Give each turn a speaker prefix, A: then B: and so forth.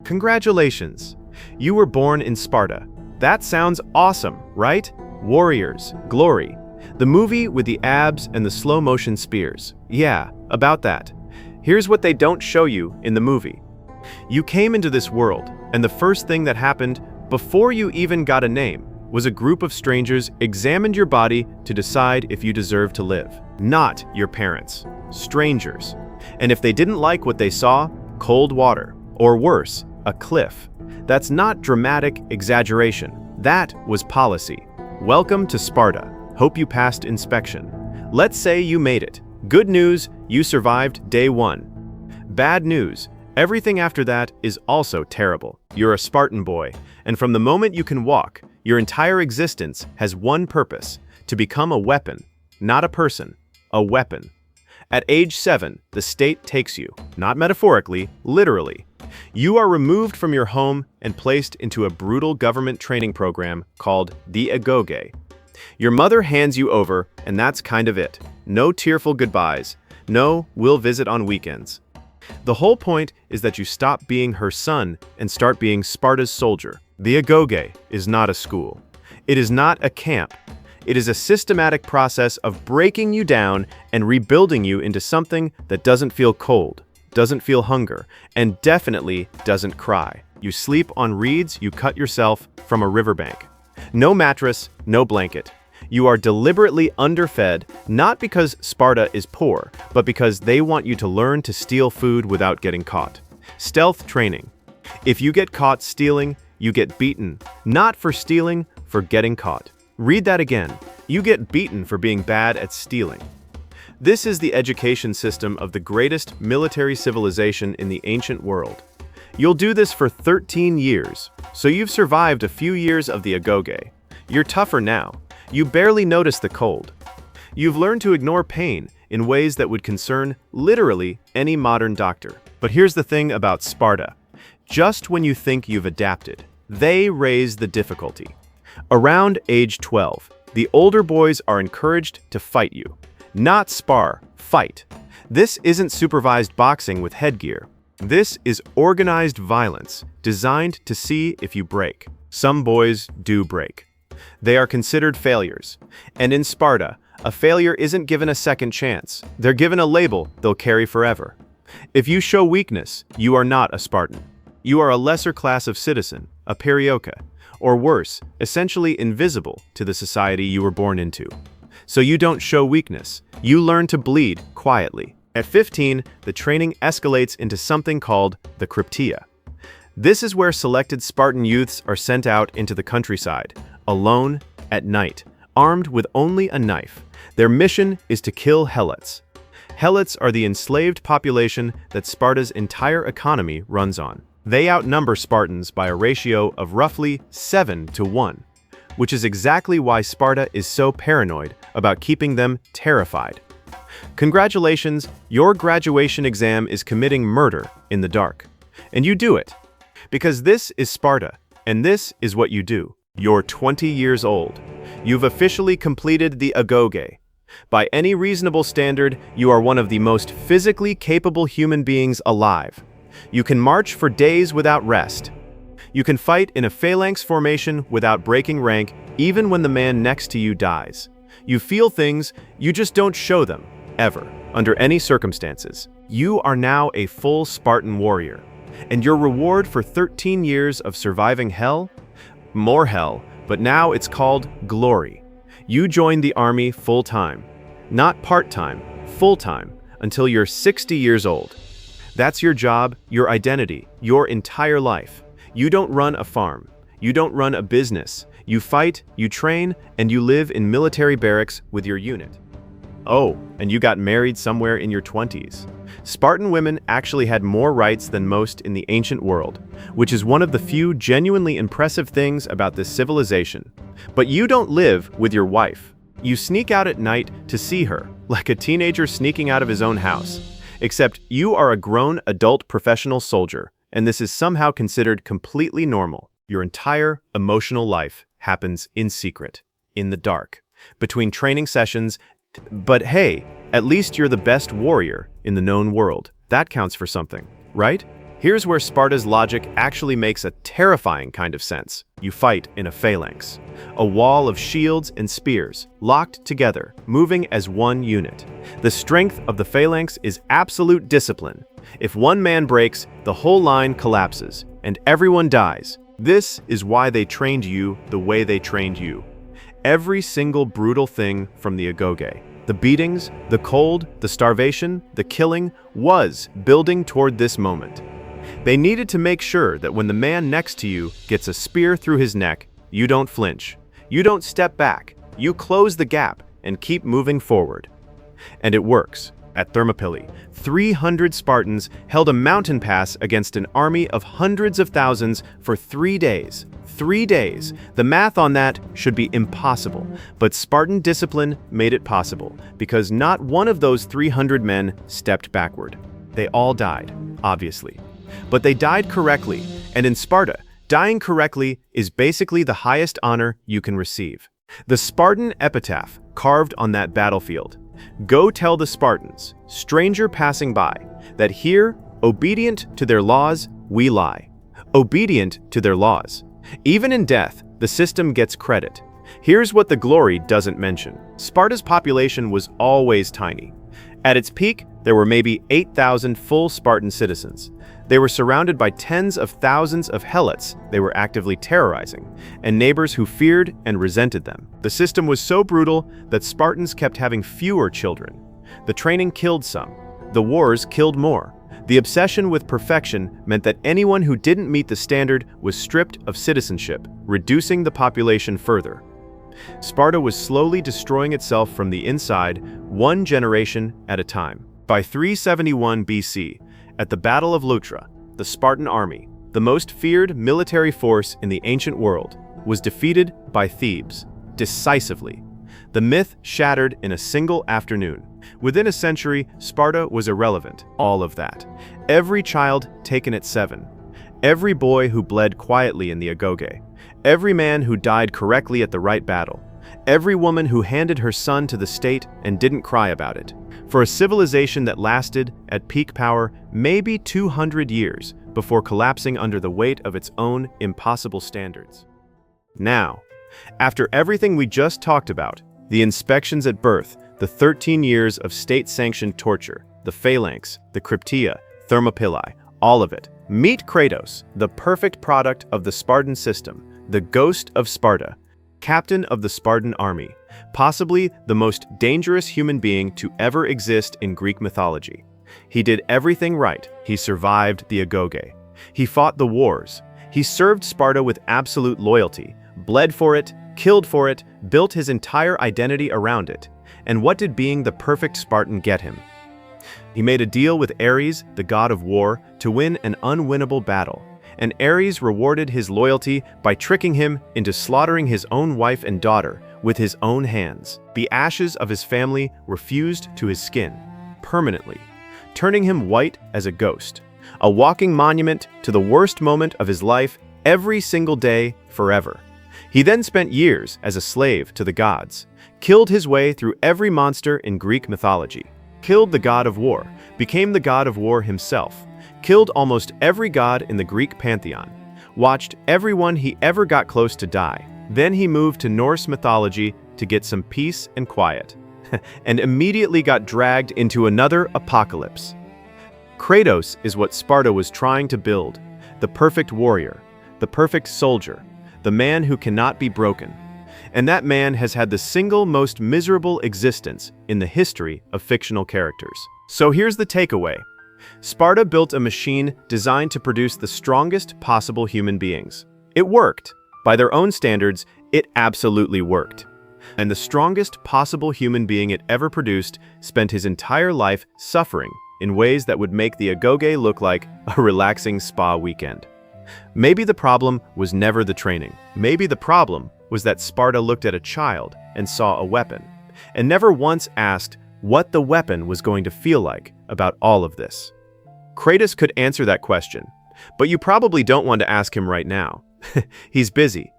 A: Congratulations! You were born in Sparta. That sounds awesome, right? Warriors, glory. The movie with the abs and the slow-motion spears. Yeah, about that. Here's what they don't show you in the movie. You came into this world, and the first thing that happened, before you even got a name, was a group of strangers examined your body to decide if you deserve to live. Not your parents. Strangers. And if they didn't like what they saw, cold water. Or worse, a cliff. That's not dramatic exaggeration. That was policy. Welcome to Sparta. Hope you passed inspection. Let's say you made it. Good news, you survived day 1. Bad news, everything after that is also terrible. You're a Spartan boy, and from the moment you can walk, your entire existence has one purpose: to become a weapon. Not a person, a weapon. At age 7, the state takes you, not metaphorically, literally. You are removed from your home and placed into a brutal government training program called the Agoge. Your mother hands you over, and that's kind of it. No tearful goodbyes. No, we'll visit on weekends. The whole point is that you stop being her son and start being Sparta's soldier. The Agoge is not a school. It is not a camp. It is a systematic process of breaking you down and rebuilding you into something that doesn't feel cold, doesn't feel hunger, and definitely doesn't cry. You sleep on reeds you cut yourself from a riverbank. No mattress, no blanket. You are deliberately underfed, not because Sparta is poor, but because they want you to learn to steal food without getting caught. Stealth training. If you get caught stealing, you get beaten. Not for stealing, for getting caught. Read that again. You get beaten for being bad at stealing. This is the education system of the greatest military civilization in the ancient world. You'll do this for 13 years, so you've survived a few years of the Agoge. You're tougher now. You barely notice the cold. You've learned to ignore pain in ways that would concern literally any modern doctor. But here's the thing about Sparta. Just when you think you've adapted, they raise the difficulty. Around age 12, the older boys are encouraged to fight you. Not spar, fight. This isn't supervised boxing with headgear. This is organized violence, designed to see if you break. Some boys do break. They are considered failures. And in Sparta, a failure isn't given a second chance. They're given a label they'll carry forever. If you show weakness, you are not a Spartan. You are a lesser class of citizen, a Perioka, or worse, essentially invisible to the society you were born into. So you don't show weakness. You learn to bleed quietly. At 15, the training escalates into something called the Krypteia. This is where selected Spartan youths are sent out into the countryside, alone, at night, armed with only a knife. Their mission is to kill helots. Helots are the enslaved population that Sparta's entire economy runs on. They outnumber Spartans by a ratio of roughly 7-to-1, which is exactly why Sparta is so paranoid about keeping them terrified. Congratulations, your graduation exam is committing murder in the dark. And you do it. Because this is Sparta, and this is what you do. You're 20 years old. You've officially completed the Agoge. By any reasonable standard, you are one of the most physically capable human beings alive. You can march for days without rest. You can fight in a phalanx formation without breaking rank, even when the man next to you dies. You feel things, you just don't show them, ever, under any circumstances. You are now a full Spartan warrior. And your reward for 13 years of surviving hell? More hell, but now it's called glory. You join the army full-time. Not part-time, full-time, until you're 60 years old. That's your job, your identity, your entire life. You don't run a farm. You don't run a business. You fight, you train, and you live in military barracks with your unit. Oh, and you got married somewhere in your 20s. Spartan women actually had more rights than most in the ancient world, which is one of the few genuinely impressive things about this civilization. But you don't live with your wife. You sneak out at night to see her, like a teenager sneaking out of his own house. Except you are a grown adult professional soldier, and this is somehow considered completely normal. Your entire emotional life happens in secret, in the dark, between training sessions. But hey, at least you're the best warrior in the known world. That counts for something, right? Here's where Sparta's logic actually makes a terrifying kind of sense. You fight in a phalanx, a wall of shields and spears, locked together, moving as one unit. The strength of the phalanx is absolute discipline. If one man breaks, the whole line collapses, and everyone dies. This is why they trained you the way they trained you. Every single brutal thing from the Agoge, the beatings, the cold, the starvation, the killing, was building toward this moment. They needed to make sure that when the man next to you gets a spear through his neck, you don't flinch. You don't step back. You close the gap and keep moving forward. And it works. At Thermopylae, 300 Spartans held a mountain pass against an army of hundreds of thousands for 3 days. 3 days. The math on that should be impossible, but Spartan discipline made it possible because not one of those 300 men stepped backward. They all died, obviously. But they died correctly, and in Sparta, dying correctly is basically the highest honor you can receive. The Spartan epitaph carved on that battlefield. Go tell the Spartans, stranger passing by, that here, obedient to their laws, we lie. Obedient to their laws. Even in death, the system gets credit. Here's what the glory doesn't mention. Sparta's population was always tiny. At its peak, there were maybe 8,000 full Spartan citizens. They were surrounded by tens of thousands of helots they were actively terrorizing, and neighbors who feared and resented them. The system was so brutal that Spartans kept having fewer children. The training killed some. The wars killed more. The obsession with perfection meant that anyone who didn't meet the standard was stripped of citizenship, reducing the population further. Sparta was slowly destroying itself from the inside, one generation at a time. By 371 BC, at the Battle of Leuctra, the Spartan army, the most feared military force in the ancient world, was defeated by Thebes, decisively. The myth shattered in a single afternoon. Within a century, Sparta was irrelevant, all of that. Every child taken at 7. Every boy who bled quietly in the Agoge. Every man who died correctly at the right battle. Every woman who handed her son to the state and didn't cry about it. For a civilization that lasted, at peak power, maybe 200 years before collapsing under the weight of its own impossible standards. Now, after everything we just talked about, the inspections at birth, the 13 years of state-sanctioned torture, the phalanx, the Krypteia, Thermopylae, all of it, meet Kratos, the perfect product of the Spartan system, the ghost of Sparta, captain of the Spartan army, possibly the most dangerous human being to ever exist in Greek mythology. He did everything right. He survived the Agoge. He fought the wars. He served Sparta with absolute loyalty, bled for it, killed for it, built his entire identity around it. And what did being the perfect Spartan get him? He made a deal with Ares, the god of war, to win an unwinnable battle. And Ares rewarded his loyalty by tricking him into slaughtering his own wife and daughter with his own hands. The ashes of his family were fused to his skin, permanently, turning him white as a ghost, a walking monument to the worst moment of his life every single day forever. He then spent years as a slave to the gods, killed his way through every monster in Greek mythology, killed the god of war, became the god of war himself, killed almost every god in the Greek pantheon, watched everyone he ever got close to die. Then he moved to Norse mythology to get some peace and quiet, and immediately got dragged into another apocalypse. Kratos is what Sparta was trying to build, the perfect warrior, the perfect soldier, the man who cannot be broken. And that man has had the single most miserable existence in the history of fictional characters. So here's the takeaway. Sparta built a machine designed to produce the strongest possible human beings. It worked. By their own standards, it absolutely worked. And the strongest possible human being it ever produced spent his entire life suffering in ways that would make the Agoge look like a relaxing spa weekend. Maybe the problem was never the training. Maybe the problem was that Sparta looked at a child and saw a weapon, and never once asked what the weapon was going to feel like about all of this. Kratos could answer that question, but you probably don't want to ask him right now. He's busy,